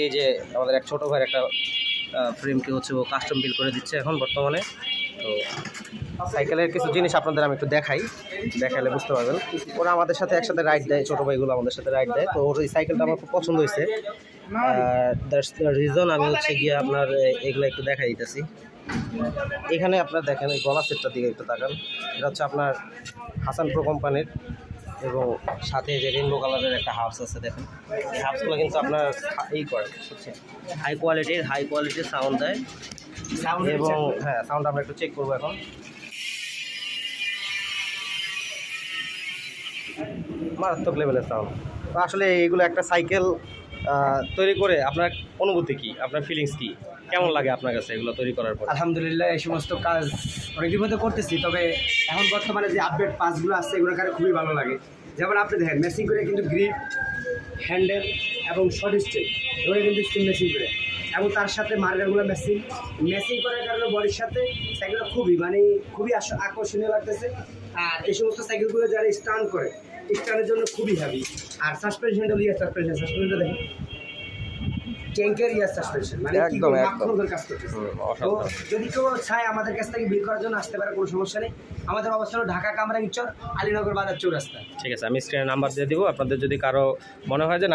এই যে আমাদের এক ছোটো ভাইয়ের একটা ফ্রেমকে হচ্ছে ও কাস্টম বিল করে দিচ্ছে এখন বর্তমানে। তো সাইকেলের কিছু জিনিস আপনাদের আমি একটু দেখালে বুঝতে পারবেন। ওরা আমাদের সাথে একসাথে রাইড দেয়, ছোটো ভাইগুলো আমাদের সাথে রাইড দেয়। তো ওর এই সাইকেলটা আমার খুব পছন্দ হয়েছে। দ্যাটস দ্য রিজন আমি হচ্ছে গিয়ে আপনার এগুলো একটু দেখাই দিতেছি। এখানে আপনার দেখেন এই গলা সেটটার দিকে একটু তাকান। এটা হচ্ছে আপনার হাসান প্রো কোম্পানির, এবং সাথে যে রেনবো কালারের একটা হাবস আছে দেখেন। এই হাবসগুলো কিন্তু আপনার এই করে বুঝছেন, হাই কোয়ালিটির সাউন্ড দেয়। এবং হ্যাঁ, সাউন্ড আমরা একটু চেক করবো এখন। মারাত্মক লেভেলের সাউন্ড। তো আসলে এইগুলো একটা সাইকেল তৈরি করে আপনার অনুভূতি কী, আপনার ফিলিংস কী, কেমন লাগে আপনার কাছে এগুলো তৈরি করার পর? আলহামদুলিল্লাহ, এই সমস্ত কাজ অনেকদিন মধ্যে করতেছি, তবে এখন বর্তমানে যে আপডেট পাসগুলো আসছে এগুলো কারে খুবই ভালো লাগে। যেমন আপনি দেখেন মেসিং করে কিন্তু গ্রিপ, হ্যান্ডেল এবং শর্ট স্ট্রেক এগুলো কিন্তু স্টিল মেসিং করে, এবং তার সাথে মার্গারগুলো মেসিং করার কারণে বডির সাথে সাইকেলটা খুবই আকর্ষণীয় লাগতেছে। আর এই সমস্ত সাইকেলগুলো যারা স্টান্ট করে, স্টানের জন্য খুবই হেভি। আর সাসপেনশনটা সাসপেনশনটা দেখেন ট্যাঙ্কের সাসপেনশন, একদম কাজ করতেছে। তো যদি কেউ চায় আমাদের কাছ থেকে বিল করার জন্য আসতে পারে, কোনো সমস্যা নেই। আমাদের অবস্থান ঢাকা কামরাঙ্গীরচর, আলীনগর বাজার চৌরাস্তা। ঠিক আছে, আমি স্ক্রিনে নাম্বার দিয়ে দিব। আপনাদের যদি কারো মনে হয় যে